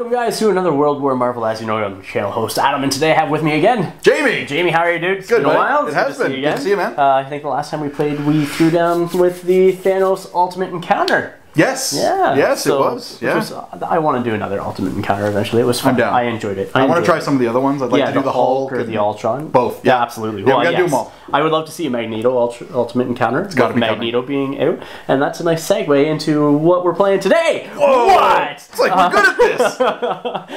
Welcome, guys, to another World War Marvel. As you know, I'm the channel host Adam, and today I have with me again Jamie. Jamie, how are you, dude? It's good, been a while. It has been. Good to see you, man. I think the last time we played, we threw down with the Thanos Ultimate Encounter. Yes. Yeah. Yes, it was. Yeah. I want to do another Ultimate Encounter eventually. It was fun. I'm down. I enjoyed it. I want to try some of the other ones. I'd like to do the Hulk or the Ultron. Both. Yeah, absolutely. Yeah, we gotta do them all. I would love to see a Magneto Ultimate Encounter. It's got to be Magneto being out, and that's a nice segue into what we're playing today. Whoa! What? It's like we're good at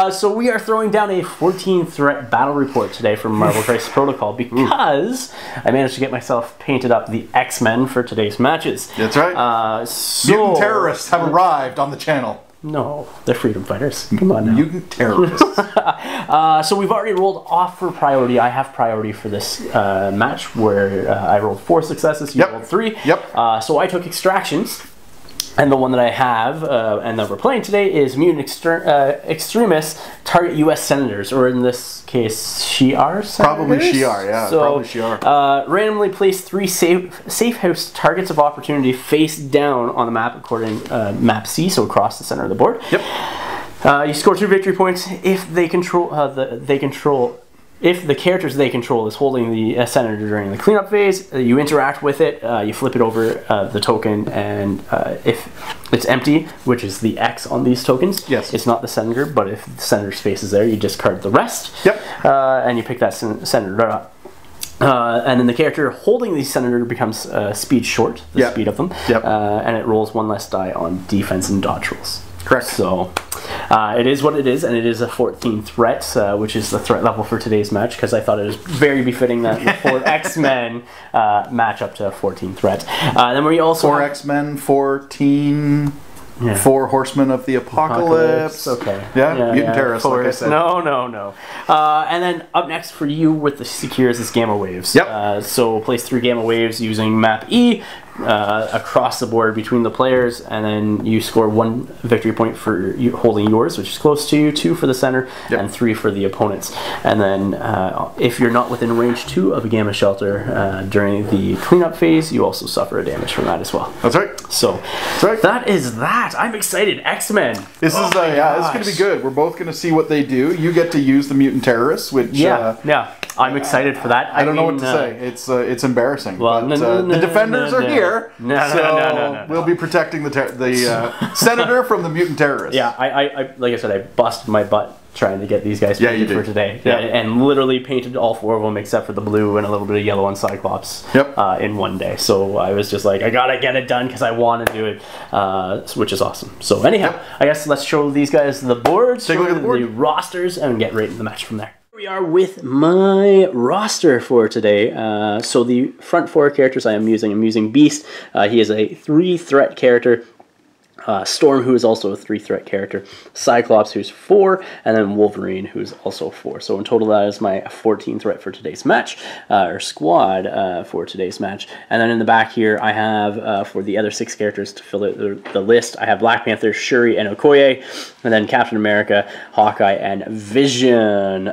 this. So we are throwing down a 14 threat battle report today from Marvel Crisis Protocol because I managed to get myself painted up the X-Men for today's matches. That's right. Mutant terrorists have arrived on the channel. No, they're freedom fighters. Come on now. Mutant terrorists. So we've already rolled off for priority. I have priority for this match where I rolled 4 successes. You rolled 3. Yep. So I took extractions. And the one that I have, and that we're playing today, is Mutant Extremists target U.S. senators, or in this case, Shi'ar senators? Probably Shi'ar, yeah. So, probably Shi'ar. Randomly place 3 safe house targets of opportunity face down on the map, according map C, so across the center of the board. Yep. You score 2 victory points if they control If the characters they control is holding the senator during the cleanup phase, you interact with it, you flip it over the token, and if it's empty, which is the X on these tokens, it's not the senator, but if the senator's face is there, you discard the rest, and you pick that senator up. And then the character holding the senator becomes speed short, the speed of them, and it rolls 1 less die on defense and dodge rolls. Correct. So it is what it is, and it is a 14 threat, which is the threat level for today's match, because I thought it was very befitting that the 4 X-Men match up to 14 threat. Then we also 4 X-Men, 14... Yeah. 4 Horsemen of the Apocalypse. Okay. Yeah, Mutant Terrorists, like I said. No. And then up next for you with the Secures is Gamma Waves. Yep. So place 3 Gamma Waves using map E across the board between the players, and then you score 1 victory point for holding yours, which is close to you, 2 for the center, and 3 for the opponents. And then if you're not within range 2 of a Gamma Shelter during the cleanup phase, you also suffer a damage from that as well. That's right. So that is that. I'm excited. X-Men. This is this is going to be good. We're both going to see what they do. You get to use the Mutant Terrorists, which I'm excited for that. I don't know what to say. It's embarrassing. Well, but, the defenders are here, so we'll be protecting the senator from the Mutant Terrorists. Yeah, I like I said, I busted my butt trying to get these guys painted for today. Yeah. And literally painted all 4 of them except for the blue and a little bit of yellow on Cyclops in one day. So I was just like, I gotta get it done because I want to do it, which is awesome. So anyhow, I guess let's show these guys the boards, take a look at the board, the rosters, and get right into the match from there. Here we are with my roster for today. So the front 4 characters I'm using Beast. He is a 3 threat character. Storm, who is also a 3 threat character, Cyclops, who's 4, and then Wolverine, who's also 4. So in total, that is my 14 threat for today's match, or squad for today's match. And then in the back here, I have for the other 6 characters to fill out the list, I have Black Panther, Shuri, and Okoye, and then Captain America, Hawkeye, and Vision.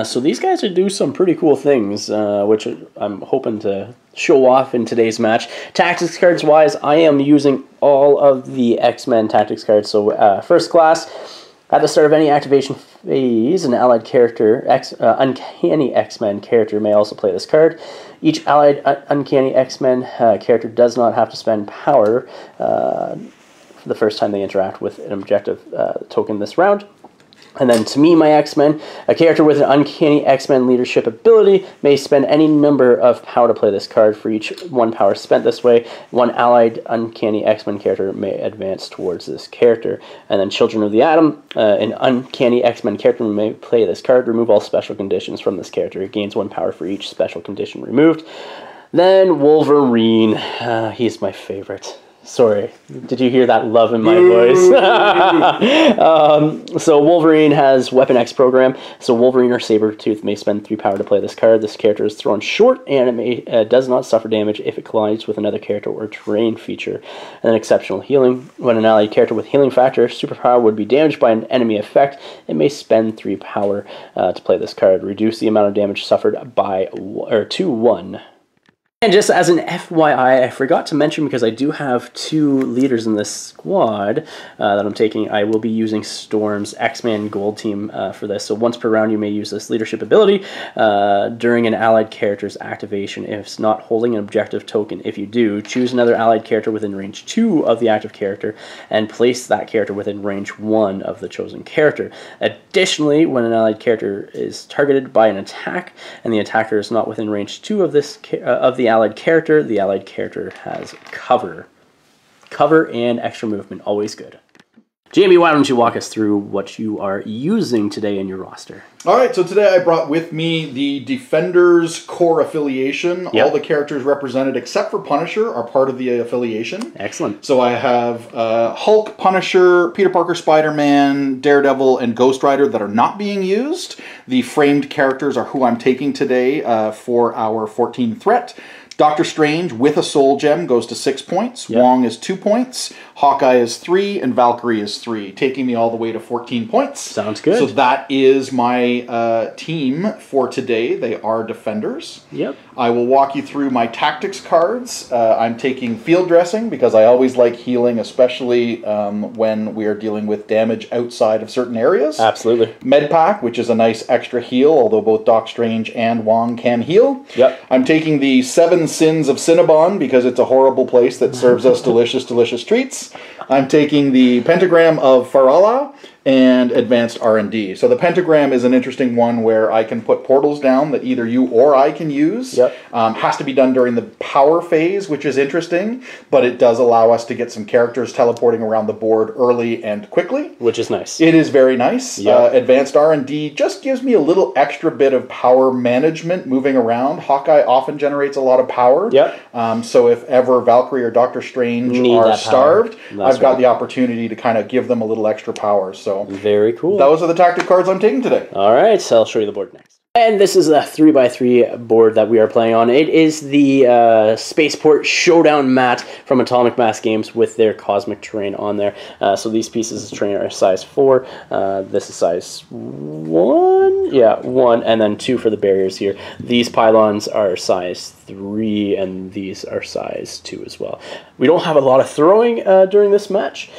So these guys do some pretty cool things, which I'm hoping to show off in today's match. Tactics cards wise, I am using all of the X-Men tactics cards. So first class, at the start of any activation phase, an allied character, Uncanny X-Men character may also play this card. Each allied Uncanny X-Men character does not have to spend power for the first time they interact with an objective token this round. And then to me, my X-Men, a character with an Uncanny X-Men leadership ability may spend any number of power to play this card. For each 1 power spent this way, 1 allied Uncanny X-Men character may advance towards this character. And then Children of the Atom, an Uncanny X-Men character may play this card. Remove all special conditions from this character. It gains 1 power for each special condition removed. Then Wolverine, he's my favorite. Sorry, did you hear that love in my voice? So Wolverine has Weapon X program. So Wolverine or Sabretooth may spend 3 power to play this card. This character is thrown short, and it does not suffer damage if it collides with another character or terrain feature. And then Exceptional Healing. When an allied character with Healing Factor superpower would be damaged by an enemy effect, it may spend 3 power to play this card. Reduce the amount of damage suffered by to 1. And just as an FYI, I forgot to mention, because I do have 2 leaders in this squad that I'm taking, I will be using Storm's X-Man Gold Team for this. So once per round, you may use this leadership ability during an allied character's activation if it's not holding an objective token. If you do, choose another allied character within range 2 of the active character and place that character within range 1 of the chosen character. Additionally, when an allied character is targeted by an attack and the attacker is not within range 2 of this of the allied character has cover. Cover and extra movement, always good. Jamie, why don't you walk us through what you are using today in your roster? All right, so today I brought with me the Defenders core affiliation. Yep. All the characters represented except for Punisher are part of the affiliation. Excellent. So I have Hulk, Punisher, Peter Parker, Spider-Man, Daredevil, and Ghost Rider that are not being used. The framed characters are who I'm taking today for our 14 threat. Doctor Strange with a Soul Gem goes to 6 points. Yep. Wong is 2 points. Hawkeye is 3, and Valkyrie is 3, taking me all the way to 14 points. Sounds good. So that is my team for today. They are Defenders. Yep. I will walk you through my tactics cards. I'm taking Field Dressing because I always like healing, especially when we are dealing with damage outside of certain areas. Absolutely. Med Pack, which is a nice extra heal, although both Doc Strange and Wong can heal. Yep. I'm taking the 7 Sins of Cinnabon because it's a horrible place that serves us delicious, delicious treats. I'm taking the Pentagram of Farala and Advanced R&D. So the Pentagram is an interesting one where I can put portals down that either you or I can use. Yep. Has to be done during the power phase, which is interesting, but it does allow us to get some characters teleporting around the board early and quickly. Which is nice. It is very nice. Yep. Advanced R&D just gives me a little extra bit of power management moving around. Hawkeye often generates a lot of power. Yep. So if ever Valkyrie or Doctor Strange are starved, I've got the opportunity to kind of give them a little extra power. So very cool. Those are the tactic cards I'm taking today. All right, so I'll show you the board next. And this is a 3x3 board that we are playing on. It is the Spaceport Showdown mat from Atomic Mass Games with their Cosmic Terrain on there. So these pieces of terrain are size 4. This is size 1. Yeah, 1, and then 2 for the barriers here. These pylons are size 3, and these are size 2 as well. We don't have a lot of throwing during this match.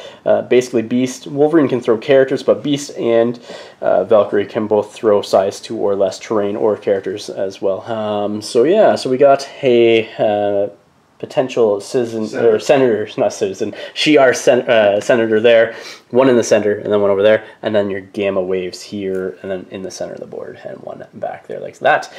Basically, Wolverine can throw characters, but Beast and Valkyrie can both throw size 2 or less terrain or characters as well. So we got a potential senator, not citizen, Shi'ar senator there, one in the center, and then one over there, and then your gamma waves here, and then in the center of the board, and one back there like that.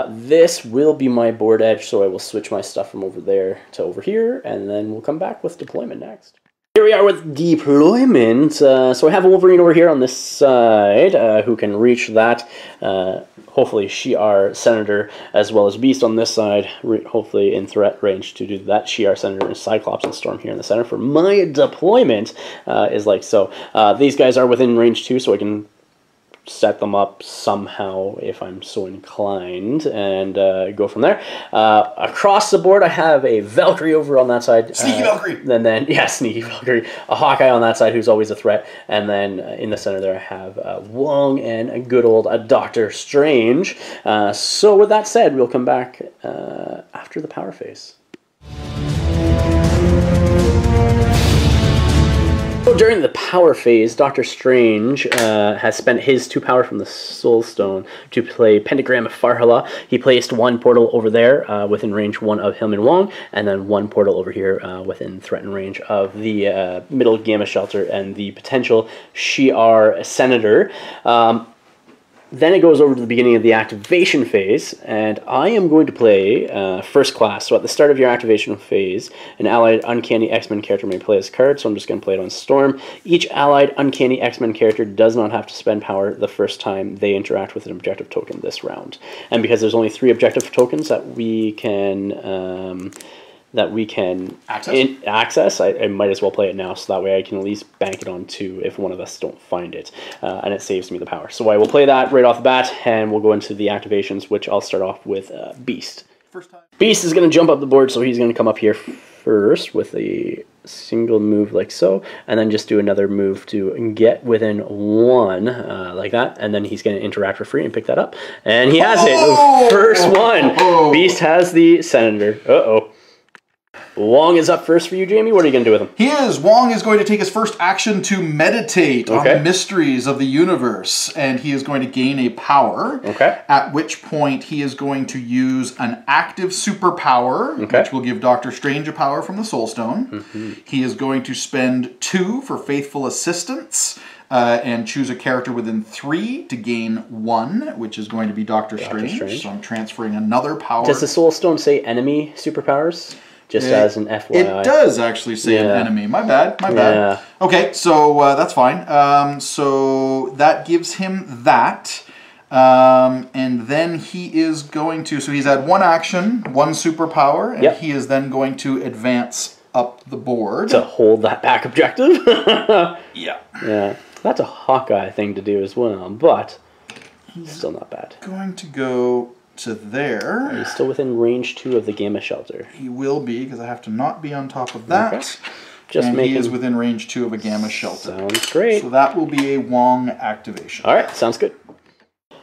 This will be my board edge, so I will switch my stuff from over there to over here, and then we'll come back with deployment next. Here we are with deployment. So I have a Wolverine over here on this side who can reach that. Hopefully Shi'ar Senator, as well as Beast on this side, hopefully in threat range to do that. Shi'ar Senator and Cyclops and Storm here in the center. For my deployment is like so. These guys are within range 2, so I can set them up somehow if I'm so inclined and go from there. Across the board I have a Valkyrie over on that side. Sneaky Valkyrie! Sneaky Valkyrie. A Hawkeye on that side who's always a threat. And then in the center there I have Wong and a good old Doctor Strange. So with that said, we'll come back after the power phase. So during the power phase, Doctor Strange has spent his 2 power from the Soul Stone to play Pentagram of Farhala. He placed 1 portal over there within range 1 of him and Wong, and then 1 portal over here within threat and range of the middle Gamma Shelter and the potential Shi'ar Senator. Then it goes over to the beginning of the activation phase, and I am going to play First Class. So at the start of your activation phase, an allied Uncanny X-Men character may play this card, so I'm just going to play it on Storm. Each allied Uncanny X-Men character does not have to spend power the first time they interact with an objective token this round. And because there's only 3 objective tokens that we can access, I might as well play it now, so that way I can at least bank it on 2 if one of us don't find it, and it saves me the power. So I will play that right off the bat, and we'll go into the activations, which I'll start off with Beast. Beast is going to jump up the board, so he's going to come up here first with the single move like so, and then just do another move to get within 1 like that, and then he's going to interact for free and pick that up. And he has it. First one. Beast has the Senator. Uh-oh. Wong is up first for you, Jamie. What are you going to do with him? Wong is going to take his first action to meditate on the mysteries of the universe, and he is going to gain a power. Okay. At which point he is going to use an active superpower, which will give Doctor Strange a power from the Soul Stone. He is going to spend 2 for faithful assistance. And choose a character within 3 to gain 1, which is going to be Doctor Strange. So I'm transferring another power. Does the Soul Stone say enemy superpowers? Just as an FYI. It does actually say an enemy. My bad. Yeah. Okay, so that's fine. So that gives him that. And then he is going to... So he's had 1 action, 1 superpower, and he is then going to advance up the board. To hold that back objective? Yeah. Yeah. That's a Hawkeye thing to do as well, but still not bad. Going to go to there. He's still within range 2 of the Gamma Shelter. He will be, because I have to not be on top of that. Okay. Just and he is within range 2 of a Gamma Shelter. Sounds great. So that will be a Wong activation. All right, sounds good.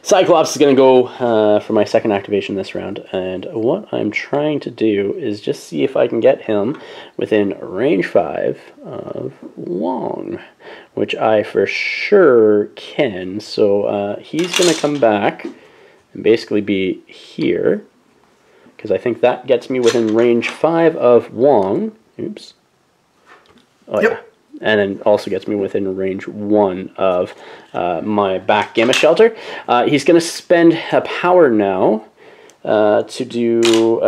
Cyclops is going to go for my second activation this round, and what I'm trying to do is just see if I can get him within range 5 of Wong, which I for sure can. So he's going to come back and basically be here, because I think that gets me within range 5 of Wong. Oops. Oh, yeah. And then also gets me within range 1 of my back Gamma Shelter. He's going to spend a power now to do...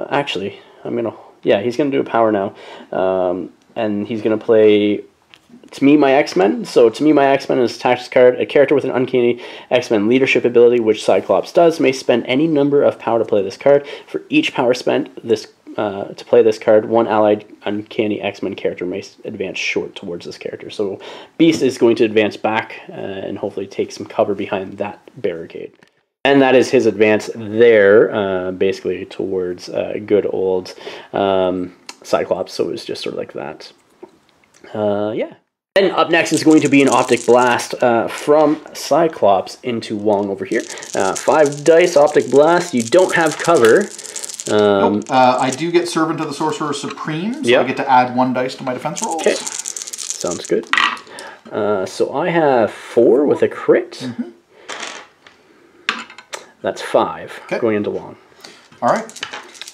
actually, I'm going to... Yeah, he's going to do a power now. And he's going to play... To Me, My X-Men. So To Me, My X-Men is attached card. A character with an uncanny X-Men leadership ability, which Cyclops does, may spend any number of power to play this card. For each power spent, to play this card, 1 allied uncanny X-Men character may advance short towards this character. So Beast is going to advance back and hopefully take some cover behind that barricade. And that is his advance there, basically towards good old Cyclops. So it was just sort of like that. Yeah. And up next is going to be an Optic Blast from Cyclops into Wong over here. 5 dice, Optic Blast. You don't have cover. Nope. I do get Servant of the Sorcerer Supreme, so I get to add 1 dice to my defense rolls. Okay, sounds good. So I have 4 with a crit. That's 5 going into Wong. All right.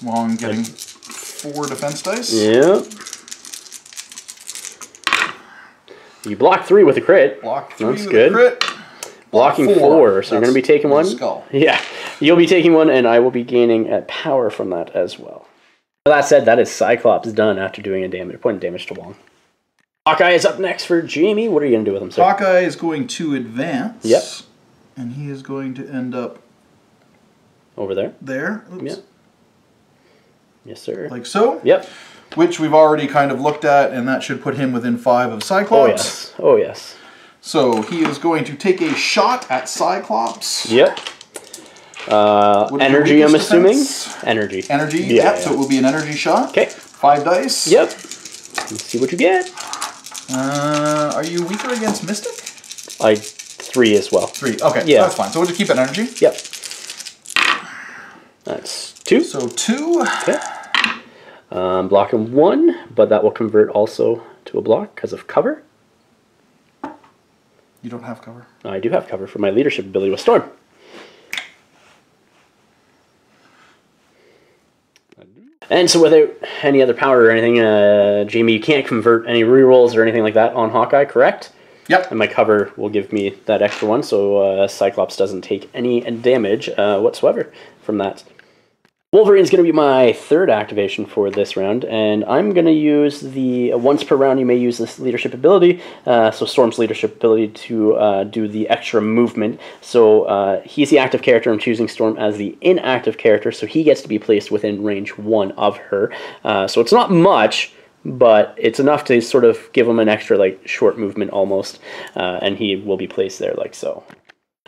Wong getting 4 defense dice. Yeah. You block 3 with a crit. Block 3 with a crit. Blocking 4, so you're going to be taking 1. Skull. Yeah, you'll be taking 1, and I will be gaining power from that as well. With that said, that is Cyclops done after doing a point of damage to Wong. Hawkeye is up next for Jamie. What are you going to do with him, sir? Hawkeye is going to advance. Yep. And he is going to end up... Over there? There. Oops. Yep. Yes, sir. Like so? Yep. Which we've already kind of looked at, and that should put him within 5 of Cyclops. Oh, yes. Oh, yes. So he is going to take a shot at Cyclops. Yep. Energy, I'm assuming? Energy. Energy, yep. So it will be an energy shot. Okay. 5 dice. Yep. Let's see what you get. Are you weaker against Mystic? 3 as well. 3. Okay, yeah. That's fine. So we'll just keep it energy. Yep. That's 2. So 2. Okay. Blocking 1, but that will convert also to a block because of cover. You don't have cover? I do have cover for my leadership ability with Storm. And so without any other power or anything, Jamie, you can't convert any rerolls or anything like that on Hawkeye, correct? Yep. And my cover will give me that extra 1, so Cyclops doesn't take any damage whatsoever from that. Wolverine's going to be my 3rd activation for this round, and I'm going to use the once per round you may use this leadership ability, so Storm's leadership ability to do the extra movement. So he's the active character. I'm choosing Storm as the inactive character, so he gets to be placed within range 1 of her. So it's not much, but it's enough to sort of give him an extra like short movement almost, and he will be placed there like so.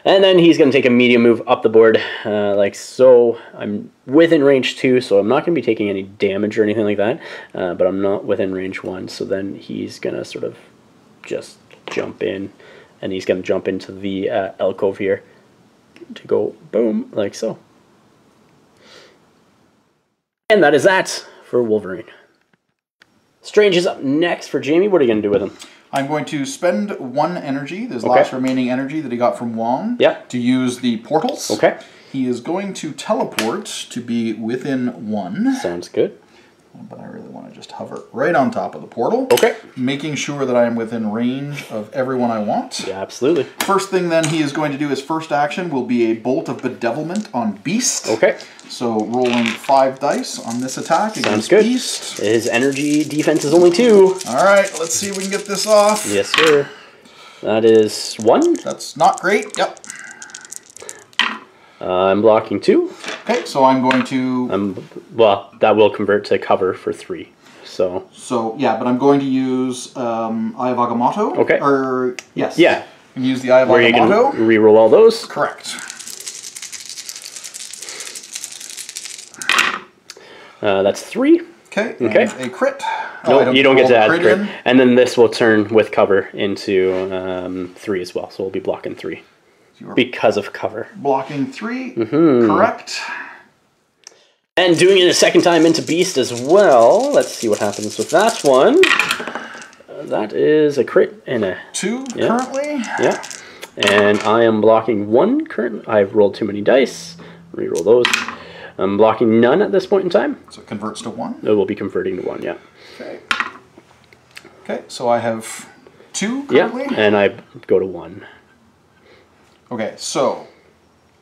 And then he's going to take a medium move up the board, like so. I'm within range 2, so I'm not going to be taking any damage or anything like that, but I'm not within range 1, so then he's going to sort of just jump in, and he's going to jump into the alcove here to go boom, like so. And that is that for Wolverine. Strange is up next for Jamie. What are you going to do with him? I'm going to spend 1 energy, this last remaining energy that he got from Wong, to use the portals. Okay. He is going to teleport to be within 1. Sounds good. But I really want to just hover right on top of the portal. Okay. Making sure that I am within range of everyone I want. Yeah, absolutely. First thing then he is going to do, his first action will be a Bolt of Bedevilment on Beast. Okay. So rolling 5 dice on this attack against Beast. His energy defense is only 2. Alright, let's see if we can get this off. Yes, sir. That is 1. That's not great. Yep. I'm blocking 2. Okay, so I'm going to... well, that will convert to cover for 3. So yeah, but I'm going to use Eye of Agamotto. Okay. Or, yes. Yeah. And use the Eye of Where Agamotto. you can reroll all those. Correct. That's 3. Okay. Okay. And a crit. No, you don't get to add crit. And then this will turn with cover into 3 as well. So we'll be blocking 3. Because of cover. Blocking 3. Correct. And doing it a second time into Beast as well. Let's see what happens with that one. That is a crit and a 2 currently. Yeah. And I am blocking 1 currently. I've rolled too many dice. Reroll those. I'm blocking none at this point in time. So it converts to 1? It will be converting to 1, yeah. Okay. Okay, so I have 2 currently? Yeah, and I go to 1. Okay, so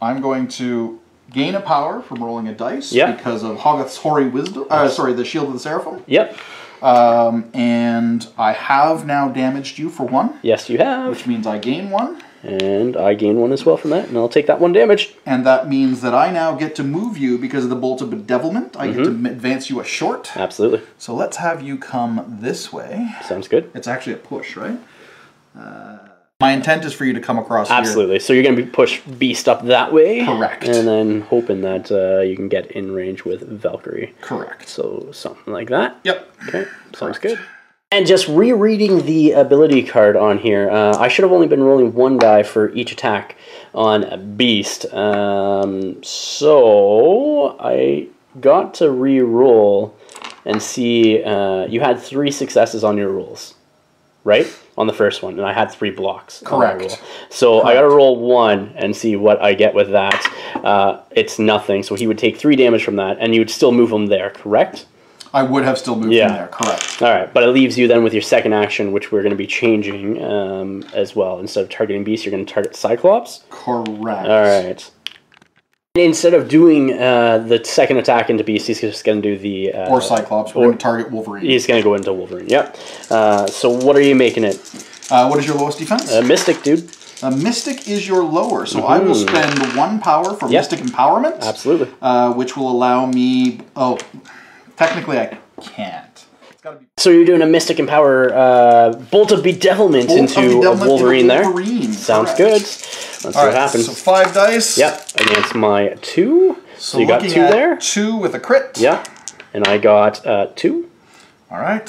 I'm going to gain a power from rolling a dice because of Hoggoth's Hoary Wisdom. Sorry, the Shield of the Seraphim. Yep. And I have now damaged you for 1. Yes, you have. Which means I gain 1. And I gain 1 as well from that, and I'll take that 1 damage. And that means that I now get to move you because of the Bolt of Bedevilment. I get to advance you a short. Absolutely. So let's have you come this way. Sounds good. It's actually a push, right? My intent is for you to come across Absolutely. So you're going to be push Beast up that way. Correct. And then hoping that you can get in range with Valkyrie. Correct. So something like that. Yep. Okay. Sounds good. And just rereading the ability card on here, I should have only been rolling 1 die for each attack on Beast. So I got to re-roll and see you had 3 successes on your rolls, right? On the first one, and I had 3 blocks. Correct. So I got to roll 1 and see what I get with that. It's nothing, so he would take 3 damage from that, and you would still move him there, correct? I would have still moved from there, correct. All right, but it leaves you then with your second action, which we're going to be changing as well. Instead of targeting Beast, you're going to target Cyclops. Correct. All right. Instead of doing the second attack into Beast, he's just going to do the... or Cyclops. We're going to target Wolverine. He's going to go into Wolverine, yep. So what are you making it? What is your lowest defense? Mystic, dude. Mystic is your lower, so I will spend 1 power for Mystic Empowerment. Absolutely. Which will allow me... Oh, technically I can't. It's gotta be... So you're doing a Mystic Empower Bolt of Bedevilment into Wolverine there? Sounds good. Let's see what happens. So 5 dice. Yep, against my 2. So you got 2 there. 2 with a crit. Yeah, and I got 2. All right.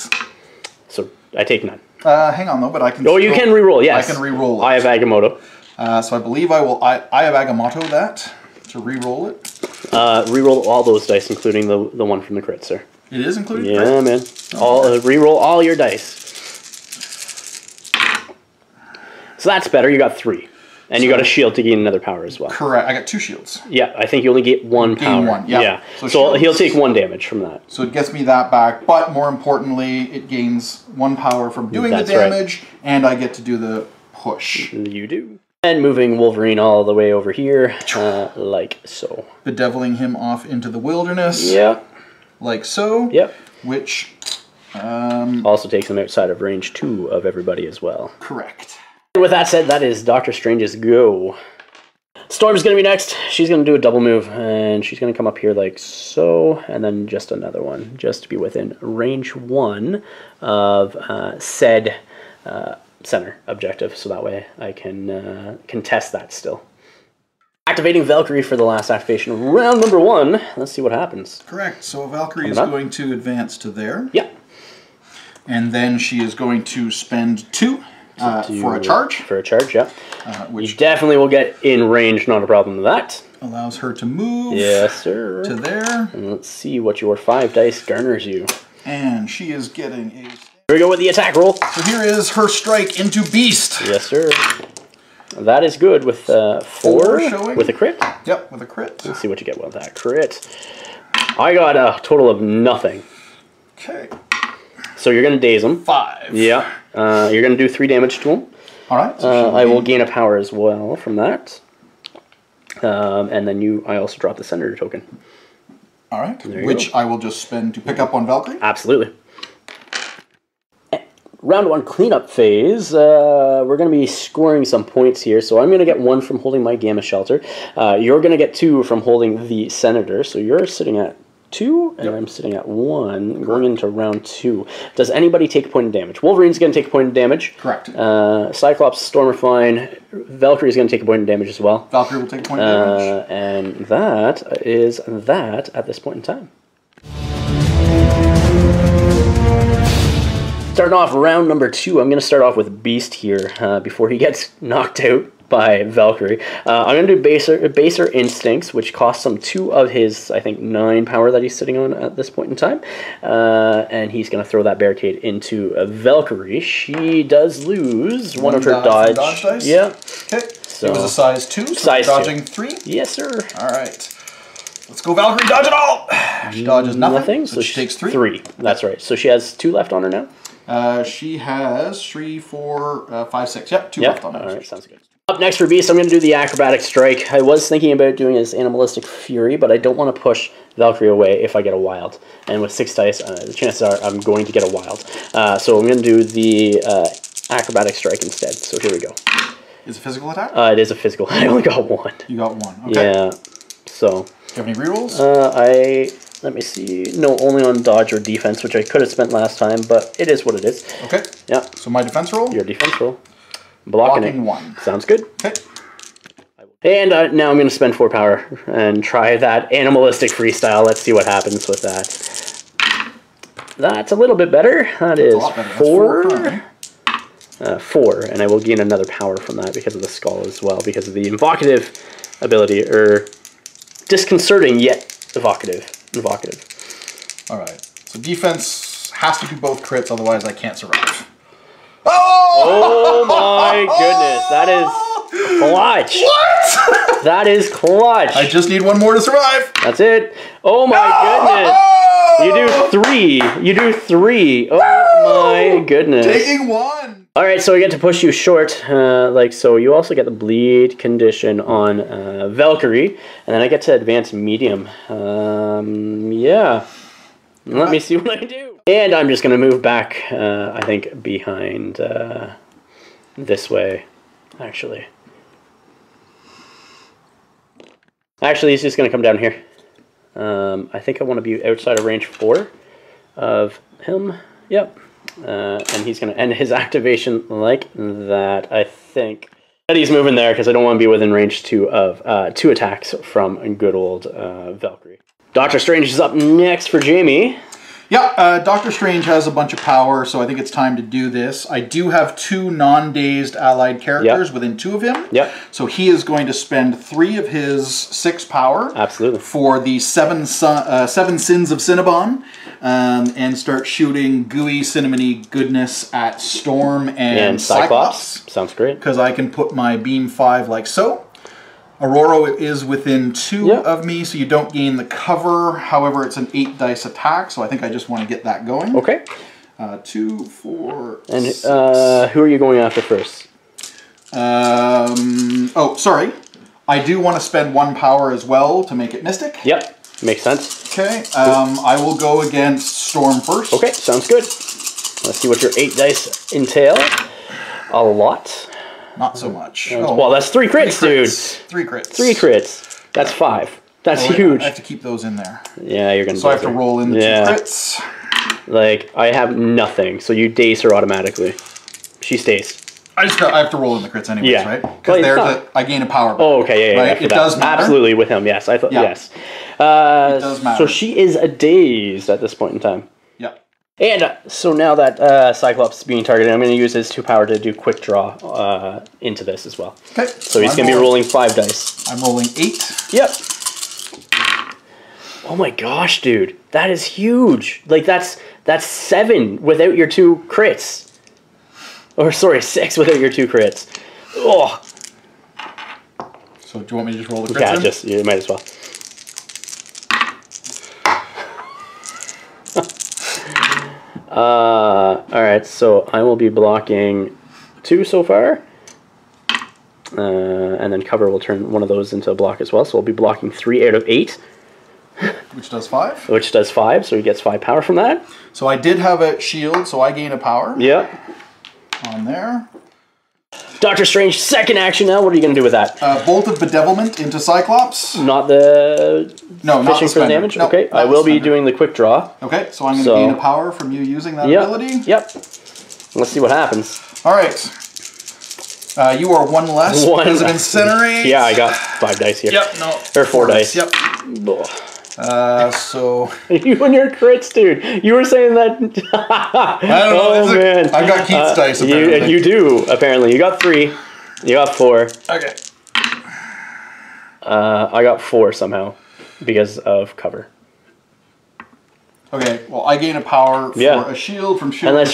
So I take none. Hang on though, but I can. Oh, you can reroll. Yes, I can reroll it. I have Agamotto. So I believe I will. I have Agamotto that to reroll it. Reroll all those dice, including the one from the crit, sir. It is included. Yeah, man. All reroll all your dice. So that's better. You got 3. And you got a shield to gain another power as well. Correct. I got 2 shields. Yeah, I think you only get 1 power. Gain 1, yeah. So he'll take 1 damage from that. So it gets me that back, but more importantly, it gains 1 power from doing the damage, and I get to do the push. You do. And moving Wolverine all the way over here, like so. Bedeviling him off into the wilderness. Yeah. Like so. Yep. Which... also takes him outside of range 2 of everybody as well. Correct. With that said, that is Doctor Strange's go. Storm's going to be next. She's going to do a double move, and she's going to come up here like so, and then just another one, just to be within range 1 of said center objective, so that way I can contest that still. activating Valkyrie for the last activation of round number 1. Let's see what happens. Correct. So Valkyrie is going to advance to there. Yeah. And then she is going to spend 2 for a charge. For a charge, yeah. Which you definitely will get in range, not a problem with that. Allows her to move. Yes, sir. To there. And let's see what your 5 dice garners you. And she is getting a... Here we go with the attack roll. So here is her strike into Beast. Yes, sir. That is good with 4 showing. With a crit. Yep, with a crit. Let's see what you get with that crit. I got a total of nothing. Okay. So you're going to daze him. 5. Yeah. You're going to do 3 damage to him. All right. So I will gain a power as well from that. And then I also drop the Senator token. All right. Which I will just spend to pick up on Valkyrie. Absolutely. Round 1 cleanup phase. We're going to be scoring some points here. So I'm going to get 1 from holding my Gamma Shelter. You're going to get 2 from holding the Senator. So you're sitting at 2, and I'm sitting at 1, going into round 2. Does anybody take a point of damage? Wolverine's going to take a point of damage. Correct. Cyclops, Storm are fine. Valkyrie's going to take a point of damage as well. Valkyrie will take a point of damage. And that is that at this point in time. Starting off round number 2, I'm going to start off with Beast here before he gets knocked out by Valkyrie. I'm going to do Baser Instincts, which costs him 2 of his, I think, 9 power that he's sitting on at this point in time. And he's going to throw that barricade into Valkyrie. She does lose one of her dodge dice? Yeah. Okay. So, it was a size 2, so size dodging 2. 3? Yes, sir. All right. Let's go Valkyrie, dodge it all! She dodges nothing, so she takes 3. 3, that's right. So she has 2 left on her now? She has 3, 4, 5, 6. Yep, 2 left on her. All right, sounds good. Up next for Beast, I'm going to do the Acrobatic Strike. I was thinking about doing his Animalistic Fury, but I don't want to push Valkyrie away if I get a wild. And with 6 dice, the chances are I'm going to get a wild. So I'm going to do the Acrobatic Strike instead. So here we go. Is it a physical attack? It is a physical. I only got 1. You got 1. Okay. Yeah. So. Do you have any rerolls? Let me see. No, only on dodge or defense, which I could have spent last time, but it is what it is. Okay. Yeah. So my defense roll? Your defense roll. Blocking 1. Sounds good. Okay. And now I'm going to spend 4 power and try that Animalistic Freestyle. Let's see what happens with that. That's a little bit better. That is 4. 4, and I will gain another power from that because of the skull as well, because of the evocative ability, or disconcerting yet evocative. All right. So defense has to be both crits, otherwise I can't survive. Oh my goodness, that is clutch. What? That is clutch. I just need 1 more to survive. That's it. Oh my goodness. You do 3. You do 3. Oh my goodness. Taking 1. All right, so we get to push you short, so. You also get the bleed condition on Valkyrie, and then I get to advance medium. Yeah. Let me see what I do. And I'm just going to move back, I think, behind this way, actually. Actually, he's just going to come down here. I think I want to be outside of range 4 of him. Yep. And he's going to end his activation like that, I think. But he's moving there because I don't want to be within range 2 of 2 attacks from good old Valkyrie. Doctor Strange is up next for Jamie. Yeah, Doctor Strange has a bunch of power, so I think it's time to do this. I do have 2 non-dazed allied characters within 2 of him. Yep. So he is going to spend 3 of his 6 power. Absolutely. For the 7 Sins of Cinnabon, and start shooting gooey, cinnamony goodness at Storm and Cyclops. Sounds great. Because I can put my beam 5 like so. Aurora is within 2 of me, so you don't gain the cover. However, it's an 8 dice attack, so I think I just want to get that going. Okay. 2, 4, and 6. Who are you going after first? Oh, sorry. I do want to spend 1 power as well to make it Mystic. Yep, makes sense. Okay, I will go against Storm first. Okay, sounds good. Let's see what your 8 dice entail. A lot. Not so much. Well, that's 3 crits, dude. 3 crits. 3 crits. That's 5. That's huge. I have to keep those in there. Yeah, you're going to So I have to roll in the 2 crits. Like, I have nothing, so you daze her automatically. She stays. I have to roll in the crits anyways, Yeah. right? Because I gain a power. Oh, okay, yeah, right? Yeah, it does matter. Absolutely with him, yes. I thought, yes. It does matter. So she is dazed at this point in time. Yeah. And so now that Cyclops is being targeted, I'm going to use his 2 power to do quick draw into this as well. Okay. So he's going to be rolling 5 dice. I'm rolling 8. Yep. Oh my gosh, dude. That is huge. Like, that's 7 without your 2 crits. Or, sorry, 6 without your 2 crits. Oh. So do you want me to just roll the crits Yeah, you might as well. Alright, so I will be blocking 2 so far. And then cover will turn one of those into a block as well. So we'll be blocking 3 out of 8. Which does 5. Which does 5, so he gets 5 power from that. So I did have a shield, so I gain a power. Yep. On there. Doctor Strange, second action now. What are you going to do with that? Bolt of Bedevilment into Cyclops. Not the not fishing for the damage? No, okay, I will be doing the quick draw. Okay, so I'm going to gain a power from you using that ability. Yep. Let's see what happens. All right. You are 1 less because of Incinerate. Yeah, I got 5 dice here. Yep, no. Or 4 dice. Yep. So you and your crits, dude. You were saying that. I don't know. Oh man, I've got Keith's dice. Apparently. You do apparently. You got 3. You got 4. Okay. I got 4 somehow because of cover. Okay. Well, I gain a power for a shield from shield. Unless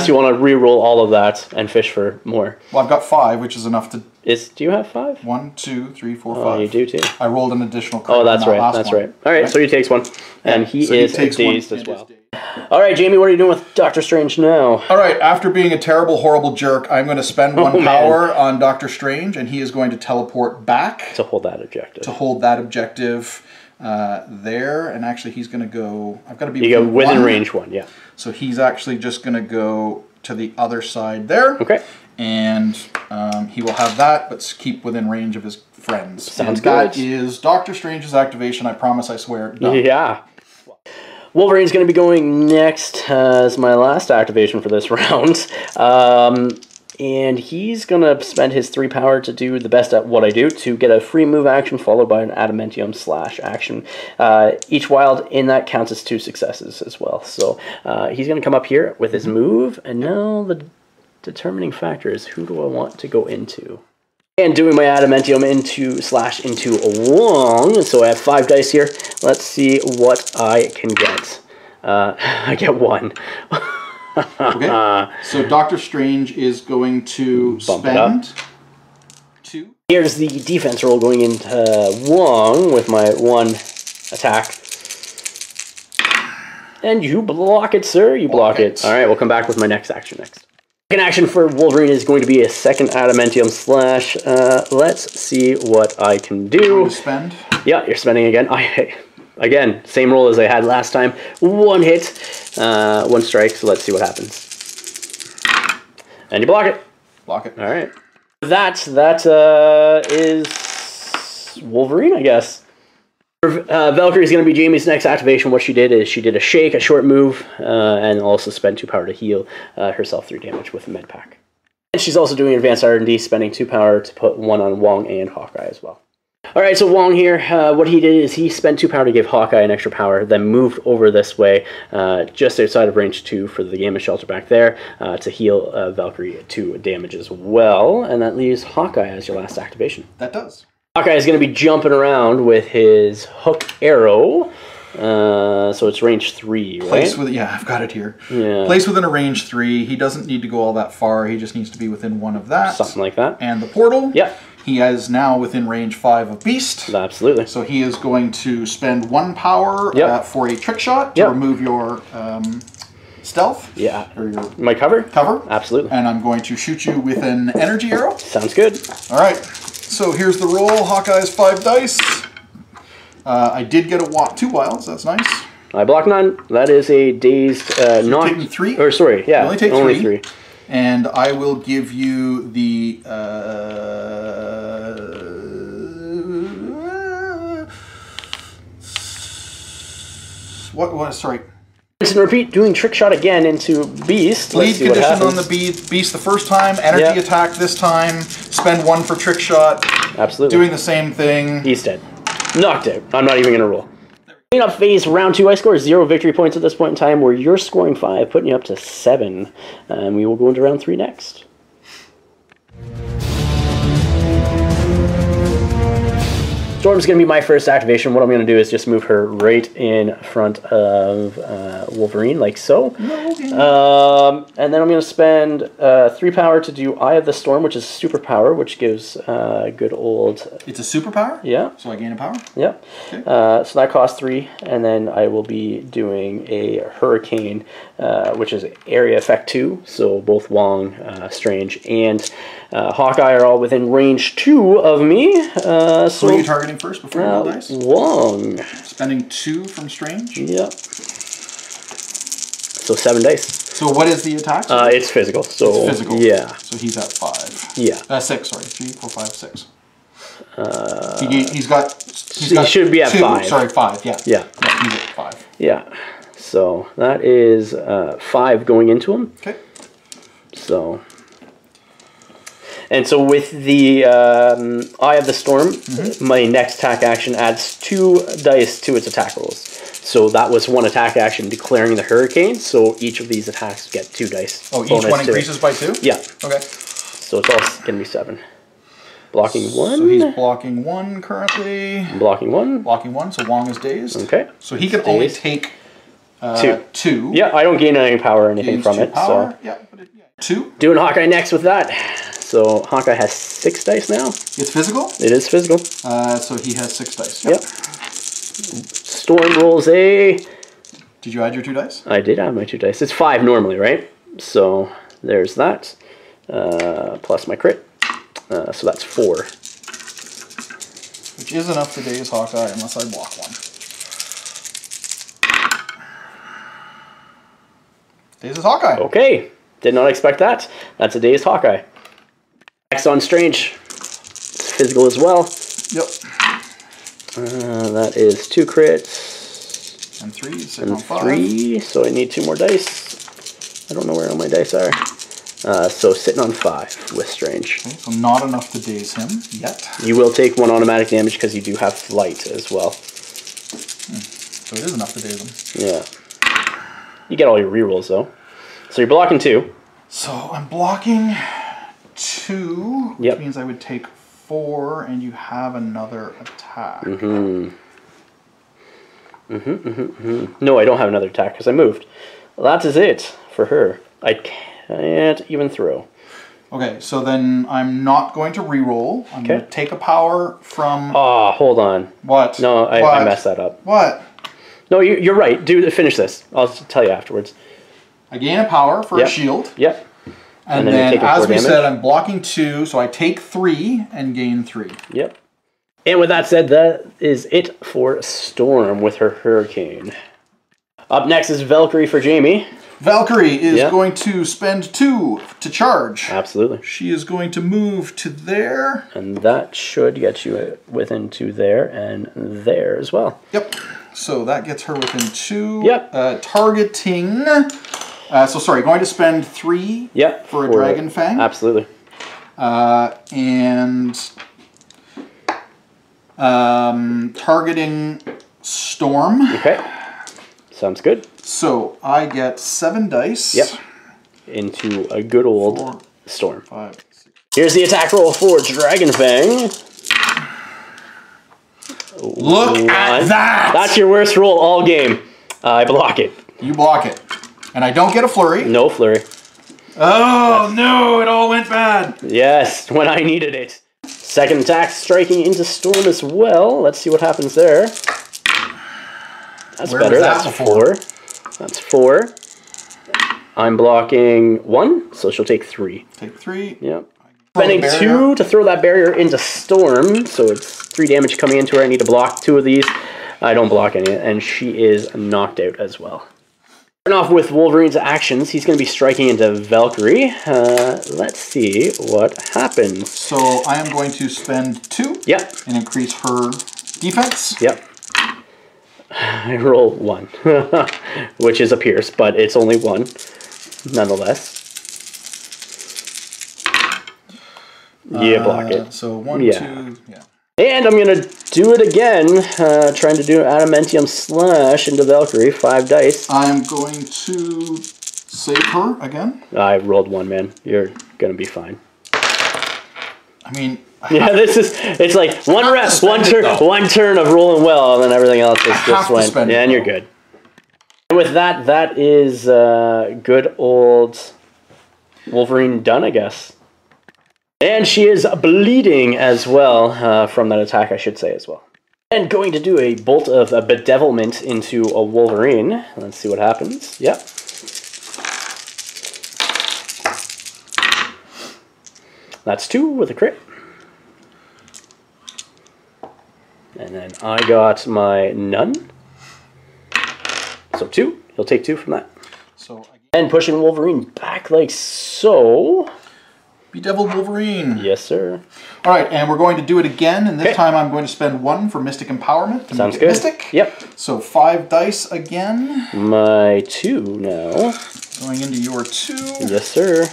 you want to re-roll all of that and fish for more. Well, I've got 5, which is enough to. Do you have 5? 1, 2, 3, 4, 5. Oh, you do too. I rolled an additional card. Oh, that's right. That's right. All right, so he takes 1, and he is dazed as well. All right, Jamie, what are you doing with Doctor Strange now? All right, after being a terrible, horrible jerk, I'm going to spend 1 power on Doctor Strange, and he is going to teleport back to hold that objective. There, and actually he's going to go. I've got to be. You go within range 1, yeah. So he's actually just going to go to the other side there. Okay. And he will have that, but keep within range of his friends. Sounds good. That is Doctor Strange's activation. I promise, I swear. Done. Yeah. Wolverine's going to be going next as my last activation for this round. And he's going to spend his 3 power to do the best at what I do, to get a free move action followed by an adamantium / action. Each wild in that counts as 2 successes as well. So he's going to come up here with his move, and now the determining factor is who do I want to go into. And doing my adamantium into a Wong, so I have 5 dice here. Let's see what I can get. I get 1. Okay, so Doctor Strange is going to spend 2. Here's the defense roll going into Wong with my 1 attack. And you block it, sir. You block it. All right, we'll come back with my next action next. Second action for Wolverine is going to be a second adamantium /. Let's see what I can do. You spend? Yeah, you're spending again. Again, same roll as I had last time. 1 hit, 1 strike, so let's see what happens. And you block it. Block it. All right. That is Wolverine, I guess. Valkyrie is going to be Jamie's next activation. What she did is she did a shake, a short move, and also spent 2 power to heal herself 3 damage with a med pack. And she's also doing advanced R&D, spending 2 power to put 1 on Wong and Hawkeye as well. Alright, so Wong here, what he did is he spent 2 power to give Hawkeye an extra power, then moved over this way, just outside of range 2 for the Gamma Shelter back there, to heal Valkyrie 2 damage as well, and that leaves Hawkeye as your last activation. That does. Hawkeye is going to be jumping around with his hook arrow, so it's range 3, right? Yeah, I've got it here. Yeah. Place within a range 3, he doesn't need to go all that far, he just needs to be within 1 of that. Something like that. And the portal. Yep. He is now within range 5 of Beast. Absolutely. So he is going to spend 1 power for a trick shot to remove your stealth. Yeah. Or your my cover? Cover. Absolutely. And I'm going to shoot you with an energy arrow. Sounds good. All right. So here's the roll. Hawkeye's 5 dice. I did get 2 wilds. That's nice. I block none. That is a dazed You're taking 3? Or sorry, yeah. You only take only 3. And I will give you the sorry. Rinse and repeat, doing trick shot again into Beast. Bleed condition on the Beast the first time, energy attack this time, spend 1 for trick shot. Absolutely. Doing the same thing. He's dead. Knocked out. I'm not even going to roll. Cleanup phase, round 2. I score 0 victory points at this point in time, where you're scoring 5, putting you up to 7. And we will go into round 3 next. Storm's going to be my first activation. What I'm going to do is just move her right in front of Wolverine, like so. And then I'm going to spend 3 power to do Eye of the Storm, which is superpower, which gives good old... It's a superpower? Yeah. So I gain a power? Yeah. Okay. So that costs 3, and then I will be doing a Hurricane, which is area effect 2, so both Wong, Strange, and Hawkeye are all within range 2 of me. So who are you targeting first before you roll dice? Wong. Spending 2 from Strange? Yep. So 7 dice. So what is the attack? It's physical. So it's physical. Yeah. So he's at 5. Yeah. 6, sorry. 3, 4, 5, 6. He should be at 2. 5. Sorry, 5, yeah. Yeah. Yeah, he's at 5. Yeah. So that is 5 going into him. Okay. So... And so with the Eye of the Storm, my next attack action adds 2 dice to its attack rolls. So that was 1 attack action declaring the Hurricane, so each of these attacks get 2 dice. Oh, each one increases by 2? Yeah. Okay. So it's all going to be 7. Blocking 1. So he's blocking 1 currently. Blocking 1. Blocking 1, so Wong is dazed. Okay. So he can only take 2. Yeah, I don't gain any power or anything from it. Power. So. Yeah, but 2. Doing Hawkeye next with that. So Hawkeye has 6 dice now. It's physical? It is physical. So he has 6 dice. Yep. Storm rolls a... Did you add your 2 dice? I did add my 2 dice. It's 5 normally, right? So there's that. Plus my crit. So that's 4. Which is enough to daze Hawkeye unless I block 1. Dazes Hawkeye. Okay. Did not expect that. That's a dazed Hawkeye. Next on Strange. It's physical as well. Yep. That is 2 crits. And 3, sitting on 5. 3, so I need 2 more dice. I don't know where all my dice are. So sitting on 5 with Strange. Okay, so not enough to daze him yet. You will take 1 automatic damage because you do have Flight as well. So it is enough to daze him. Yeah. You get all your rerolls though. So you're blocking 2. So I'm blocking 2, which means I would take 4, and you have another attack. No, I don't have another attack because I moved. Well, that is it for her. I can't even throw. Okay, so then I'm not going to reroll. I'm going to take a power from... Oh, hold on. What? No, I messed that up. What? No, you're right. Finish this. I'll tell you afterwards. I gain a power for a shield. Yep. And then as we said, I'm blocking 2, so I take 3 and gain 3. Yep. And with that said, that is it for Storm with her Hurricane. Up next is Valkyrie for Jamie. Valkyrie is going to spend 2 to charge. Absolutely. She is going to move to there. And that should get you within 2 there and there as well. Yep. So that gets her within 2. Yep. Targeting... so sorry, going to spend 3 for a Dragon Fang. Absolutely. And targeting Storm. Okay. Sounds good. So I get 7 dice. Yep. Into a good old 4, Storm. 5, 6. Here's the attack roll for Dragon Fang. Look at that! That's your worst roll all game. I block it. You block it. And I don't get a flurry. No flurry. Oh, no, it all went bad. Yes, when I needed it. Second attack striking into Storm as well. Let's see what happens there. That's better. That's 4. That's 4. I'm blocking 1, so she'll take 3. Take 3. Yep. Spending 2 to throw that barrier into Storm, so it's 3 damage coming into her. I need to block 2 of these. I don't block any, and she is knocked out as well. Starting off with Wolverine's actions, he's going to be striking into Valkyrie. Let's see what happens. So I am going to spend 2 Yep. and increase her defense. Yep. I roll 1, which is a pierce, but it's only 1, nonetheless. You block it. So 1, 2, yeah. And I'm going to do it again, trying to do Adamantium Slash into Valkyrie, 5 dice. I'm going to save her again. I rolled 1, man. You're going to be fine. I mean... Yeah, it's like one turn of rolling well, and then everything else is just went. Yeah, and you're good. And with that, that is good old Wolverine done, I guess. And she is bleeding as well from that attack, I should say, as well. And going to do a bolt of bedevilment into a Wolverine. Let's see what happens. Yep. That's 2 with a crit. And then I got my none. So 2. He'll take 2 from that. And pushing Wolverine back like so. Bedeviled Wolverine. Yes, sir. All right, and we're going to do it again, and this time I'm going to spend 1 for Mystic Empowerment to Sounds make it good. Mystic. Yep. So 5 dice again. My 2 now. Going into your 2. Yes, sir.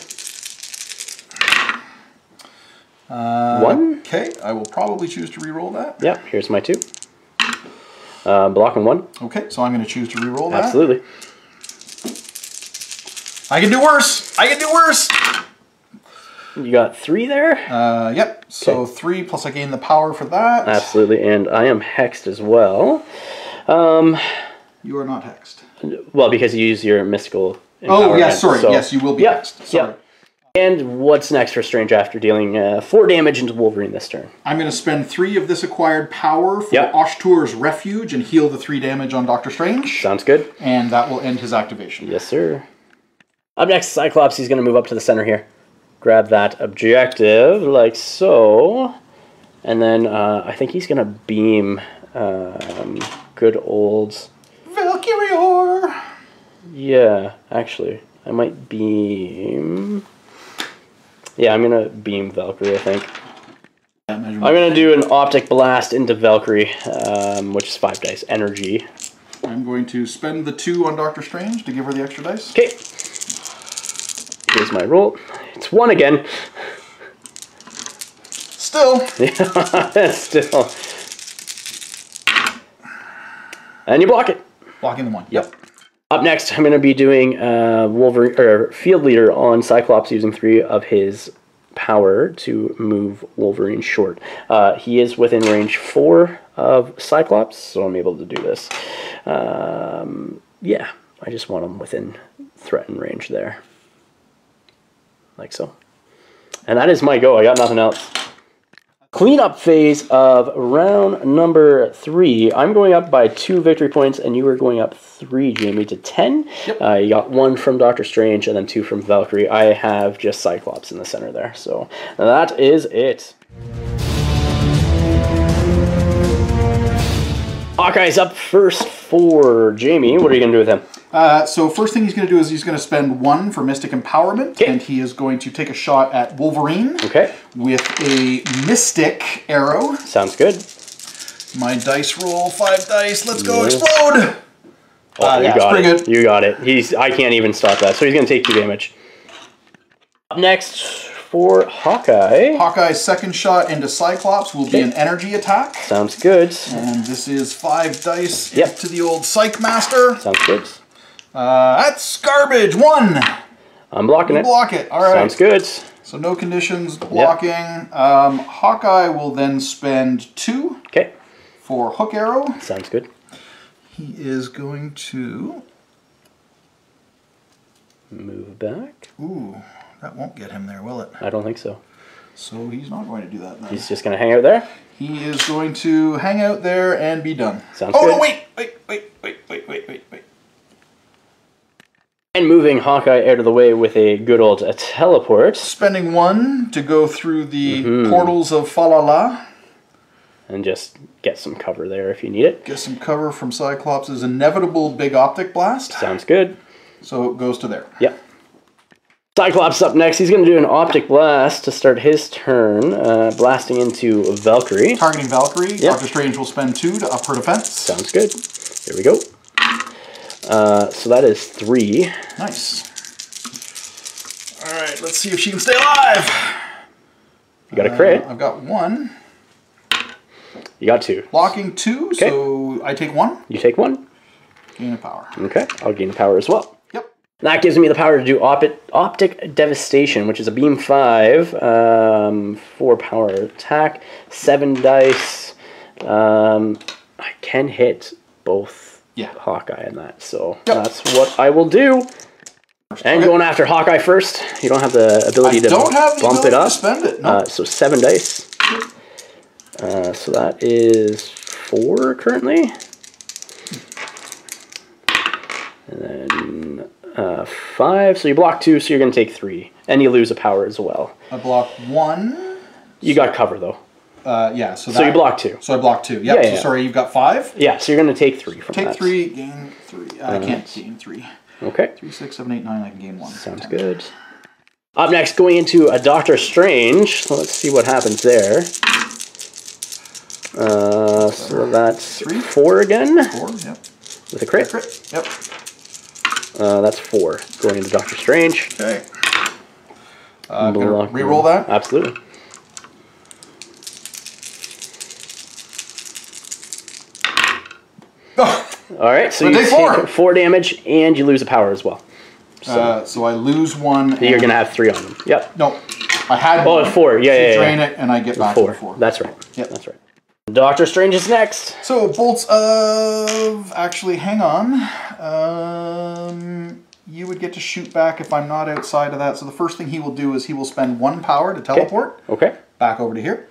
1. Okay, I will probably choose to re-roll that. Yep, here's my 2. Blocking 1. Okay, so I'm going to choose to re-roll that. Absolutely. I can do worse! I can do worse! You got 3 there? Yep, so 3 plus I gain the power for that. Absolutely, and I am hexed as well. You are not hexed. Well, because you use your mystical empowerment. Oh, yes, sorry. So, yes, you will be hexed. Sorry. Yep. And what's next for Strange after dealing 4 damage into Wolverine this turn? I'm going to spend 3 of this acquired power for Oshtur's Refuge and heal the 3 damage on Doctor Strange. Sounds good. And that will end his activation. Yes, sir. Up next, Cyclops. He's going to move up to the center here. Grab that objective, like so. And then I think he's going to beam good old... Valkyrior! Yeah, actually. I might beam... Yeah, I'm going to beam Valkyrie, I think. I'm going to do an Optic Blast into Valkyrie, which is 5 dice energy. I'm going to spend the 2 on Doctor Strange to give her the extra dice. Okay. Here's my roll. It's 1 again. Still. Yeah, still. And you block it. Blocking the 1. Yep. Up next, I'm going to be doing Wolverine or Field Leader on Cyclops using 3 of his power to move Wolverine short. He is within range 4 of Cyclops, so I'm able to do this. Yeah, I just want him within threat and range there. Like so. And that is my go. I got nothing else. Cleanup phase of round number 3. I'm going up by 2 victory points, and you are going up 3, Jamie, to 10. Yep. You got 1 from Doctor Strange, and then 2 from Valkyrie. I have just Cyclops in the center there. So that is it. Hawkeye's up first for Jamie. What are you going to do with him? So first thing he's going to do is he's going to spend 1 for Mystic Empowerment, and he is going to take a shot at Wolverine with a Mystic Arrow. Sounds good. My dice roll, 5 dice. Let's go explode! Oh, you got it. You got it. I can't even stop that. So he's going to take 2 damage. Up next for Hawkeye. Hawkeye's second shot into Cyclops will be an energy attack. Sounds good. And this is 5 dice to the old Psych Master. Sounds good. That's garbage. 1. I'm blocking it. Block it. All right. Sounds good. So no conditions blocking. Hawkeye will then spend 2 for Hook Arrow. Sounds good. He is going to move back. Ooh, that won't get him there, will it? I don't think so. So he's not going to do that then. He's just going to hang out there? He is going to hang out there and be done. Sounds good. Oh, no, wait. And moving Hawkeye out of the way with a good old teleport. Spending 1 to go through the portals of Falala. And just get some cover there if you need it. Get some cover from Cyclops' inevitable big optic blast. Sounds good. So it goes to there. Yep. Cyclops up next. He's going to do an optic blast to start his turn, blasting into Valkyrie. Targeting Valkyrie. Doctor Strange will spend 2 to up her defense. Sounds good. Here we go. So that is 3. Nice. All right, let's see if she can stay alive. You got a crit. I've got 1. You got 2. Blocking 2, okay. So I take 1. You take 1. Gain a power. Okay, I'll gain a power as well. Yep. That gives me the power to do Optic Devastation, which is a beam 5, 4 power attack, 7 dice. I can hit both Hawkeye and that, so that's what I will do. And going after Hawkeye first, you don't have the ability to bump it up. To spend it. No. So 7 dice. So that is 4 currently. And then 5. So you block 2, so you're going to take 3. And you lose a power as well. I block 1. You got cover though. Yeah, so you block 2. So I block 2. Yep. So sorry, you've got 5. Yeah, so you're going to take 3 from that. Take 3, gain 3. I can't gain 3. Okay. 3, 6, 7, 8, 9. I can gain 1. Sounds 10. Good. Up next, going into a Doctor Strange. So let's see what happens there. So that's 4 again. 4. Yep. With a crit. Yep. That's 4 going into Doctor Strange. Okay. Gonna re-roll that. Absolutely. All right, so you take 4 damage and you lose a power as well. So I lose 1. You're gonna have 3 on them. Yep. No, I had 1. 4. Yeah. Drain it, and I get back 4. to 4. That's right. Yep. That's right. Doctor Strange is next. So bolts of hang on. You would get to shoot back if I'm not outside of that. So the first thing he will do is he will spend 1 power to teleport. Okay. Back over to here.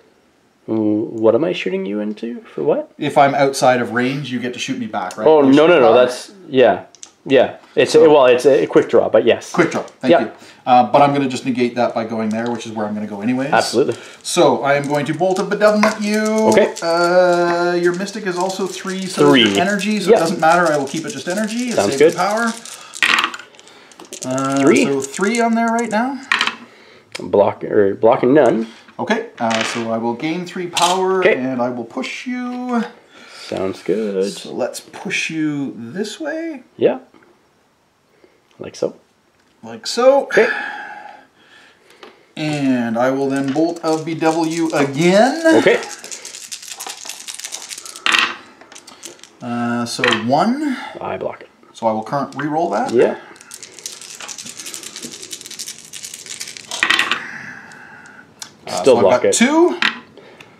What am I shooting you into? For what? If I'm outside of range, you get to shoot me back, right? Oh, no. That's, yeah. It's it's a quick draw, but yes. Quick draw. Thank you. But I'm going to just negate that by going there, which is where I'm going to go anyways. Absolutely. So I am going to Bolt of Bedevilment you. Okay. Your Mystic is also 3, so 3 energy, so it doesn't matter. I will keep it just energy. Sounds good. Power. 3. So 3 on there right now. Blocking none. Okay, so I will gain 3 power, and I will push you. Sounds good. So let's push you this way. Yeah. Like so. Like so. Okay. And I will then Bolt of Bedevil you again. Okay. So 1. I block it. So I will re-roll that. Yeah. Still so block it. 2.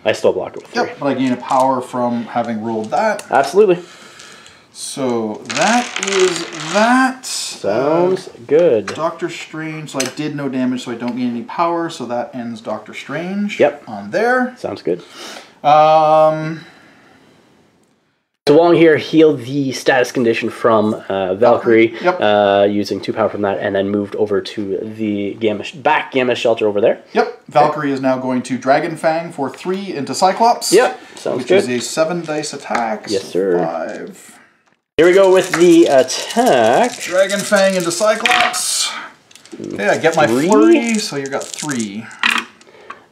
I still block it with 3. Yep, but I gain a power from having rolled that. Absolutely. So that is that. Sounds good. Doctor Strange, so I did no damage, so I don't gain any power, so that ends Doctor Strange. Yep. On there. Sounds good. So while I'm here, heal the status condition from Valkyrie, using 2 power from that, and then moved over to the Gamma Shelter over there. Yep. Valkyrie is now going to Dragon Fang for 3 into Cyclops. Yep. Sounds good. Which is a 7 dice attack. Yes, sir. 5. Here we go with the attack. Dragon Fang into Cyclops. Okay, I get my flurry, so you got 3.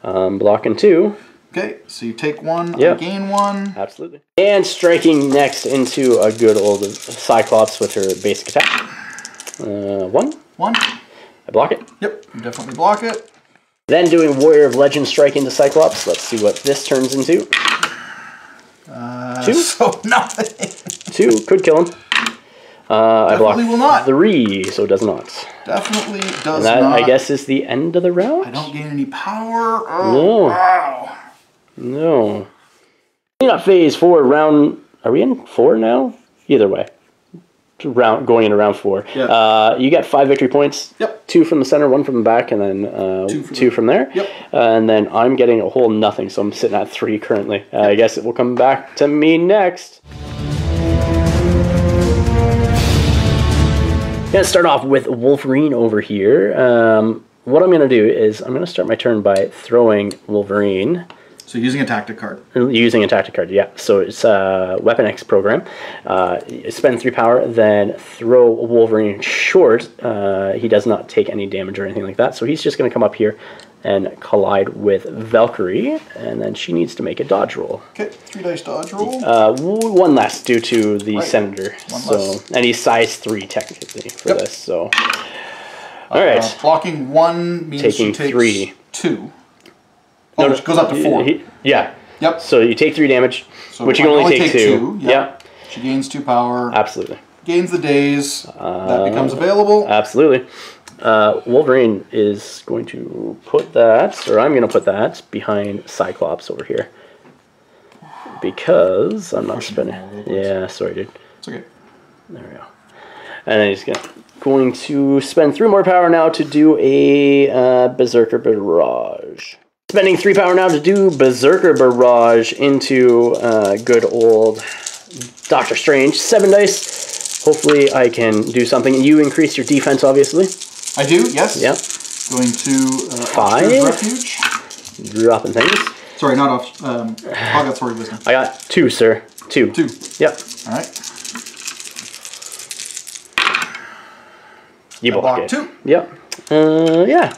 Blocking 2. Okay, so you take 1, I gain 1. Absolutely. And striking next into a good old Cyclops with her basic attack. 1. I block it. Yep, you definitely block it. Then doing Warrior of Legend strike into Cyclops. Let's see what this turns into. 2. So nothing. 2 could kill him. I block will not. 3, so it does not. Definitely does and that, not. I guess, is the end of the round. I don't gain any power. Oh, no. Wow. No. Cleanup phase 4, round... Are we in 4 now? Either way. Going into round 4. Yeah. You get 5 victory points. Yep. 2 from the center, 1 from the back, and then 2 from there. Yep. And then I'm getting a whole nothing, so I'm sitting at 3 currently. I guess it will come back to me next. I'm going to start off with Wolverine over here. What I'm going to do is I'm going to start my turn by throwing Wolverine. So using a tactic card. Using a tactic card, yeah. So it's a Weapon X program. Spend 3 power, then throw Wolverine short. He does not take any damage or anything like that. So he's just going to come up here and collide with Valkyrie, and then she needs to make a dodge roll. Okay, 3 dice dodge roll. One less due to the Senator. One so less. And he's size 3 technically for this. So, all right. Blocking 1 means taking she takes 3. 2. Oh, no, it goes up to 4. Yeah. Yep. So you take 3 damage, so which you can only take 2. Yep. She gains 2 power. Absolutely. Gains the days. That becomes available. Absolutely. Wolverine is going to put that, or I'm going to put that behind Cyclops over here. Because I'm not spending. Yeah, sorry, dude. It's okay. There we go. And then he's going to spend 3 more power now to do a Berserker Barrage. Spending 3 power now to do Berserker Barrage into good old Doctor Strange. 7 dice. Hopefully I can do something. You increase your defense, obviously. I do, yes. Yep. Going to 5. Refuge. Dropping things. Sorry, not off. I got Sword of Wisdom. I got 2, sir. 2. 2. Yep. All right. You block it. 2. Yep. Yeah.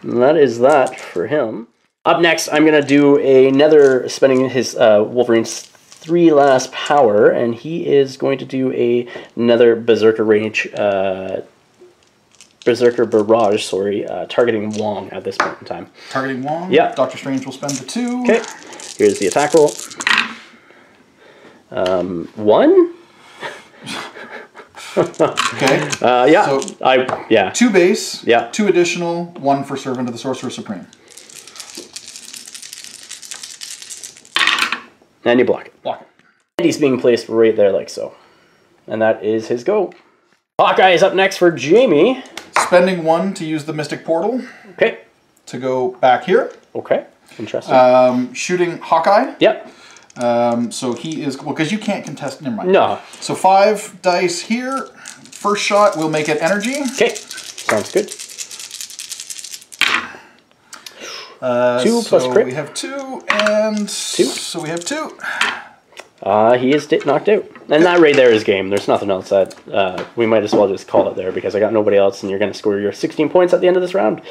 And that is that for him. Up next, I'm going to do another, spending his Wolverine's 3 last power, and he is going to do another Berserker range, Berserker Barrage, sorry, targeting Wong at this point in time. Targeting Wong? Yep. Doctor Strange will spend the 2. Okay. Here's the attack roll. 1? Okay. Yeah. So, 2 base. Yeah. 2 additional. 1 for Servant of the Sorcerer Supreme. And you block it. Block it. And he's being placed right there like so. And that is his go. Hawkeye is up next for Jamie. Spending 1 to use the Mystic Portal. Okay. To go back here. Okay. Interesting. Shooting Hawkeye. Yep. So he is... Well, because you can't contest... Never mind. No. So 5 dice here. First shot, we'll make it energy. Okay. Sounds good. 2 plus so crit. we have 2 and... 2. So we have 2. He is knocked out. And that right there is game. There's nothing else that... we might as well just call it there because I got nobody else and you're going to score your 16 points at the end of this round.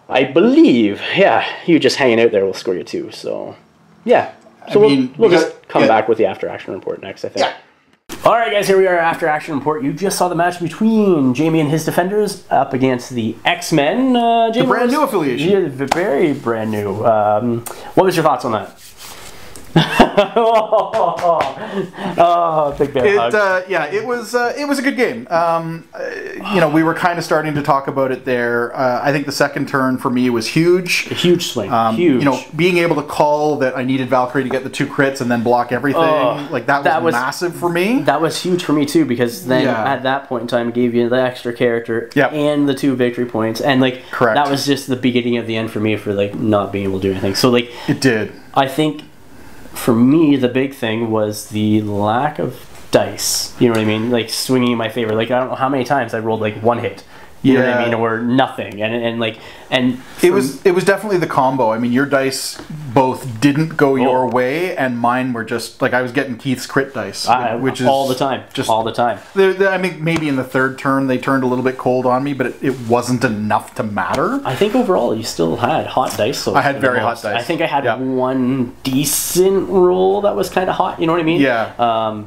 I believe, yeah, you just hanging out there will score you 2. So, yeah. So we'll just come back with the after action report next, I think. Yeah. All right, guys, here we are, after action report. You just saw the match between Jamie and his defenders up against the X-Men. The brand new affiliation. Yeah, very brand new. What was your thoughts on that? Oh, big man hug. Yeah, it was a good game. You know, we were kind of starting to talk about it there. I think the second turn for me was huge. A huge swing. Huge. You know, being able to call that I needed Valkyrie to get the 2 crits and then block everything, like that was massive for me. That was huge for me too, because then at that point in time it gave you the extra character and the 2 victory points, and like that was just the beginning of the end for me for like not being able to do anything. So like it did. I think for me the big thing was the lack of dice. You know what I mean? Like swinging in my favor. Like I don't know how many times I rolled like 1 hit. You know what I mean, or nothing, and it was definitely the combo. I mean, your dice both didn't go your way, and mine were just like I was getting Keith's crit dice, which is all the time, just all the time. I mean, maybe in the third turn they turned a little bit cold on me, but it wasn't enough to matter. I think overall you still had hot dice. So I had very hot dice. I think I had 1 decent roll that was kind of hot. You know what I mean? Yeah.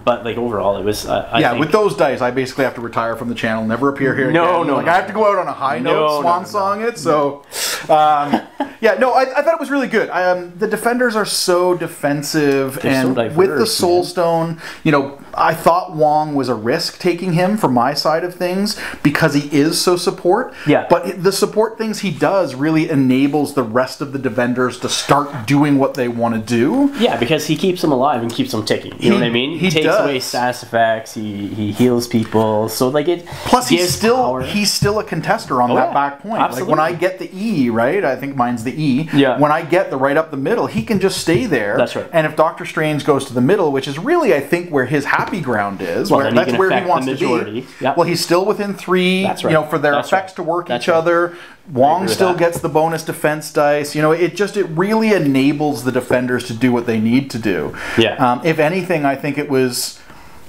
But like overall, it was. I think, with those dice, I basically have to retire from the channel, never appear here again. No. I have to go out on a high note, swan song it. So, I thought it was really good. The defenders are so defensive, and so diverse, with the Soul Stone, you know, I thought Wong was a risk taking him from my side of things because he is so support. Yeah. But the support things he does really enables the rest of the defenders to start doing what they want to do. Yeah, because he keeps them alive and keeps them ticking. You know what I mean? He takes away status effects. He heals people. So like it. Plus, he's still a contester on that back point. Absolutely. Like when I get the E, right? I think mine's the E. Yeah. When I get the right up the middle, he can just stay there. That's right. And if Doctor Strange goes to the middle, which is really, I think, where his happy ground is, that's where he wants to be. Yep. Well, he's still within 3. That's right. You know, for their effects to work each other. Wong still gets the bonus defense dice. You know, it really enables the defenders to do what they need to do. Yeah. If anything, I think it was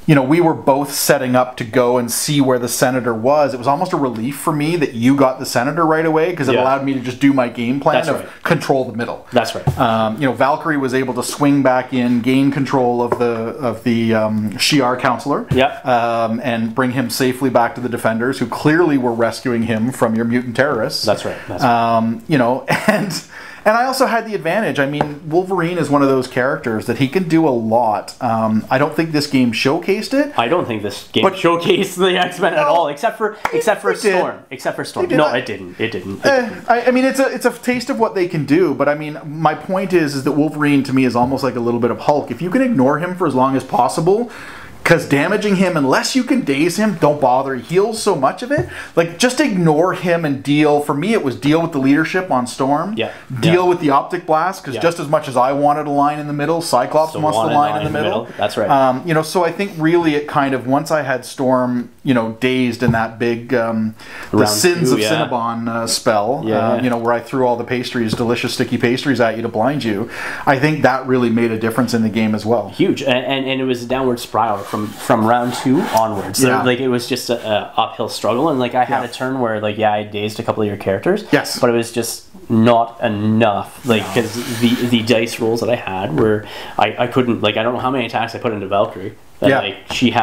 we were both setting up to go and see where the Senator was, it was almost a relief for me that you got the Senator right away, because it allowed me to just do my game plan of control the middle. That's right. Valkyrie was able to swing back in, gain control of the Shi'ar counselor, and bring him safely back to the defenders, who clearly were rescuing him from your mutant terrorists. That's right. That's right. And I also had the advantage. I mean, Wolverine is one of those characters that he can do a lot. I don't think this game showcased it. I don't think this game showcased the X-Men at all, except for Storm. Except for Storm. No, it didn't. It didn't. I mean, it's a taste of what they can do. But I mean, my point is that Wolverine to me is almost like a little bit of Hulk. If you can ignore him for as long as possible. Because damaging him, unless you can daze him, don't bother. He heals so much of it. Like, just ignore him and deal. For me, it was deal with the leadership on Storm. Yeah. Deal with the optic blast, because just as much as I wanted a line in the middle, Cyclops wants the line in the middle. That's right. So I think really it kind of, once I had Storm, dazed in that big, the Sins of Cinnabon spell, where I threw all the pastries, delicious sticky pastries at you to blind you, I think that really made a difference in the game as well. Huge. And it was a downward spiral from round 2 onwards. So, it was just a uphill struggle, and I had a turn where I dazed a couple of your characters. Yes. But it was just not enough. Because the dice rolls that I had were I couldn't I don't know how many attacks I put into Valkyrie. She's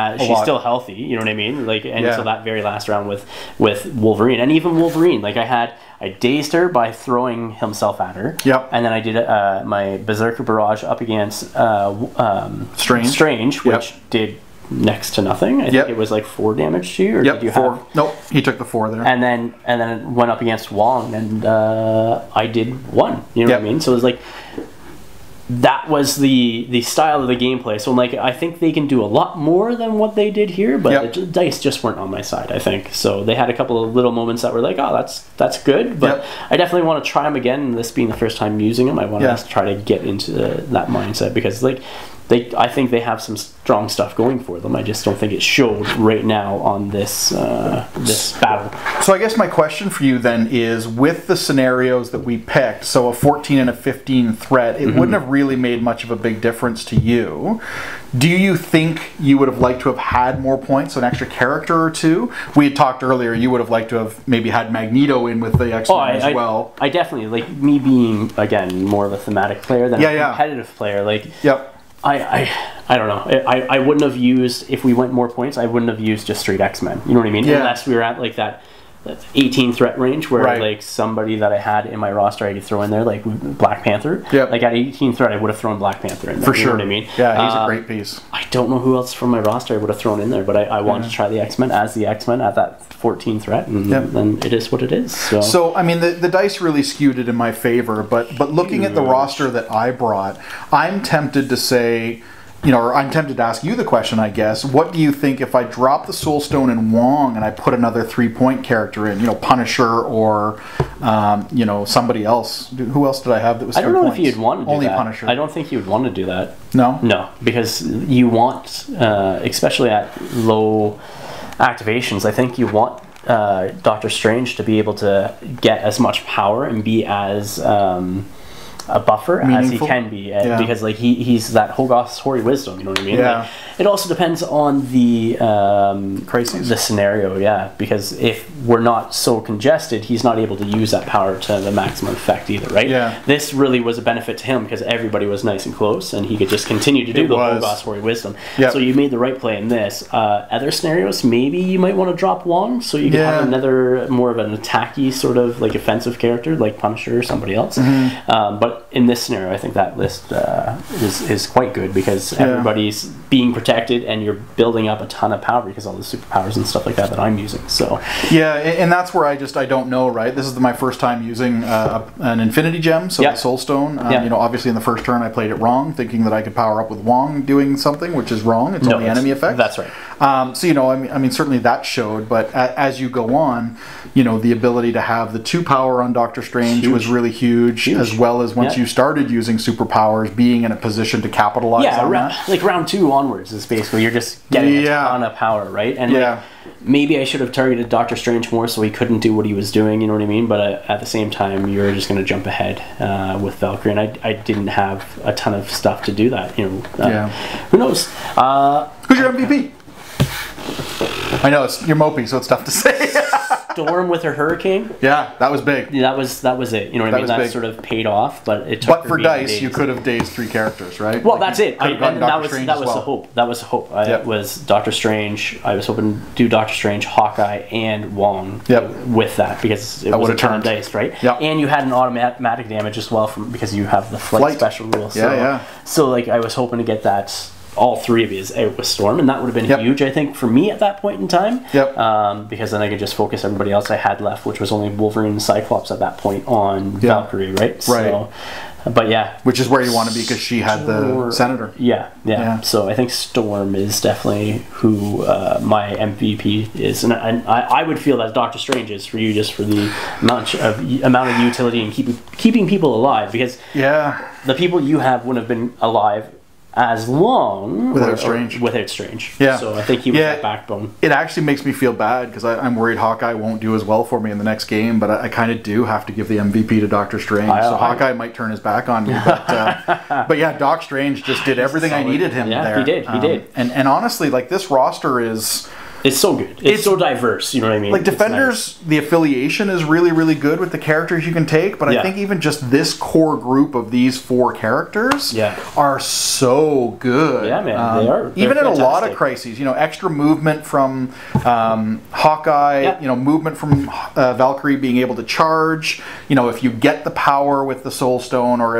still healthy, you know what I mean? Until that very last round with Wolverine. And even Wolverine, I dazed her by throwing himself at her. Yep. And then I did my Berserker Barrage up against Strange, which did next to nothing. I think it was 4 damage to you, or did you 4. have... Nope, he took the 4 there. And then it went up against Wong, and I did 1. You know what I mean? So it was that was the style of the gameplay. So I think they can do a lot more than what they did here, but the dice just weren't on my side, I think. So they had a couple of little moments that were oh, that's good, but I definitely want to try them again. This being the first time using them, I want to try to get into that mindset, because I think they have some strong stuff going for them. I just don't think it showed right now on this this battle. So I guess my question for you then is, with the scenarios that we picked, so a 14 and a 15 threat, it wouldn't have really made much of a big difference to you. Do you think you would have liked to have had more points, an extra character or two? We had talked earlier, you would have liked to have maybe had Magneto in with the X-Men as well. I definitely, me being, again, more of a thematic player than a competitive player, I don't know. I wouldn't have used, if we went more points, I wouldn't have used just straight X-Men. You know what I mean? Unless we were at that 18 threat range where somebody that I had in my roster I could throw in there, Black Panther. At 18 threat I would have thrown Black Panther in there. For sure. You know what I mean? Yeah, he's a great piece. I don't know who else from my roster I would have thrown in there, but I wanted to try the X-Men as the X-Men at that 14 threat, and it is what it is. So I mean, the dice really skewed it in my favor, but looking at the roster that I brought, I'm tempted to say, or I'm tempted to ask you the question, I guess. What do you think if I drop the Soul Stone in Wong and I put another 3-point character in, Punisher or, somebody else? Who else did I have that was 3 points? I don't know if you'd want to do Only that. Punisher. I don't think you would want to do that. No? No, because you want, especially at low activations, I think you want Doctor Strange to be able to get as much power and be as... a buffer as he can be, because he's that Hogarth's hoary wisdom, you know what I mean? It also depends on the crises, the scenario, because if we're not so congested, he's not able to use that power to the maximum effect either, right? This really was a benefit to him because everybody was nice and close, and he could just continue to do the Hogarth's hoary wisdom. So you made the right play in this. Other scenarios, maybe you might want to drop Wong so you can have another more of an attacky sort of offensive character like Punisher or somebody else. But in this scenario, I think that list is quite good because everybody's being protected and you're building up a ton of power because all the superpowers and stuff like that I'm using. So and that's where I don't know, right? This is my first time using an Infinity Gem, so the Soul Stone. Obviously in the first turn I played it wrong, thinking that I could power up with Wong doing something, which is wrong. It's only enemy effect. That's right. So, you know, I mean, certainly that showed, but as you go on, you know, the ability to have the 2 power on Doctor Strange was really huge, as well as once you started using superpowers, being in a position to capitalize on that. Like round 2 onwards is basically, you're just getting a ton of power, right? And like, maybe I should have targeted Doctor Strange more so he couldn't do what he was doing, you know what I mean? But at the same time, you're just going to jump ahead with Valkyrie, and I didn't have a ton of stuff to do that, you know. Who knows? Who's your MVP? I know, you're mopey, so it's tough to say. Storm with her hurricane. Yeah, that was big. Yeah, that was it. You know what I mean? That sort of paid off, but it took. But for dice, you could have dazed 3 characters, right? Well, that's it. And that was the hope. That was the hope. It was Doctor Strange. I was hoping to do Doctor Strange, Hawkeye, and Wong with that because it was a turn dice, right? Yep. And you had an automatic damage as well because you have the flight special rule. So, so like I was hoping to get that. All 3 of these out with Storm, and that would have been huge, I think, for me at that point in time. Because then I could just focus everybody else I had left, which was only Wolverine and Cyclops at that point on Valkyrie, right? So, but which is where you want to be because she had the Senator. So I think Storm is definitely who my MVP is, and I would feel that Doctor Strange is for you just for the amount of utility and keeping people alive because the people you have wouldn't have been alive as long without Strange. So I think he was that backbone. It actually makes me feel bad because I'm worried Hawkeye won't do as well for me in the next game, but I kind of do have to give the MVP to Doctor Strange. So Hawkeye might turn his back on me, but yeah, Doc Strange just did everything I needed him there. He did. And honestly, like this roster is. It's so good. It's so diverse, you know what I mean? Like Defenders, the affiliation is really, really good with the characters you can take, but I think even just this core group of these 4 characters are so good. Yeah, man, they are. They're even fantastic. In a lot of crises, you know, extra movement from Hawkeye, you know, movement from Valkyrie being able to charge, you know, if you get the power with the Soul Stone or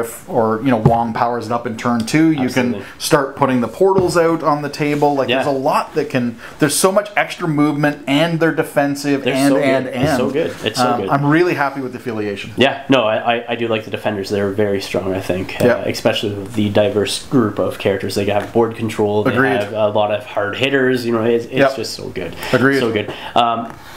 you know, Wong powers it up in turn 2, you can start putting the portals out on the table. Like there's a lot that there's so much extra movement and they're defensive It's so good. It's so good. I'm really happy with the affiliation. Yeah, no, I do like the Defenders. They're very strong, I think, especially with the diverse group of characters. They have board control. They have a lot of hard hitters. You know, it's just so good. Agreed. So good.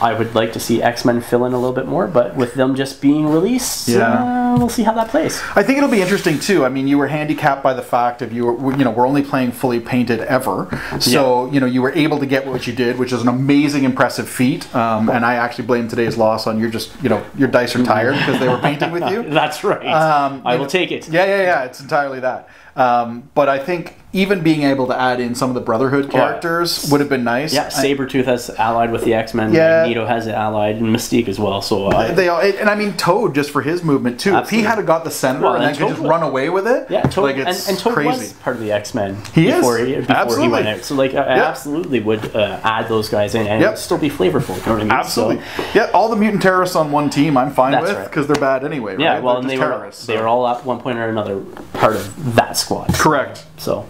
I would like to see X-Men fill in a little bit more, but with them just being released, we'll see how that plays. I think it'll be interesting too. I mean, you were handicapped by the fact of we're only playing fully painted ever, so you know you were able to get what you did, which is an amazing, impressive feat. And I actually blame today's loss on your dice are tired because they were painted with you. That's right. I will take it. Yeah. It's entirely that. But I think even being able to add in some of the Brotherhood characters would have been nice. Yeah, Sabretooth has allied with the X-Men. Magneto has allied, and Mystique as well. So they all, and I mean Toad just for his movement too. Absolutely. If he had got the Senator and then could just run away with it, Toad, like it's and Toad crazy. Was part of the X-Men before he went out. So like I absolutely would add those guys in and it'd still be flavorful. You know what I mean? Absolutely. So, all the mutant terrorists on one team I'm fine with because they're bad anyway. Yeah, right? well, and they were all at one point or another part of that squad. Correct. So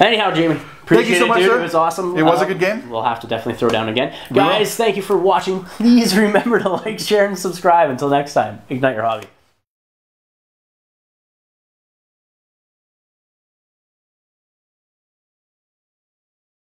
anyhow, Jamie, thank you so much, sir. It was awesome. It was a good game. We'll have to definitely throw down again. Guys, thank you for watching. Please remember to like, share, and subscribe. Until next time, ignite your hobby.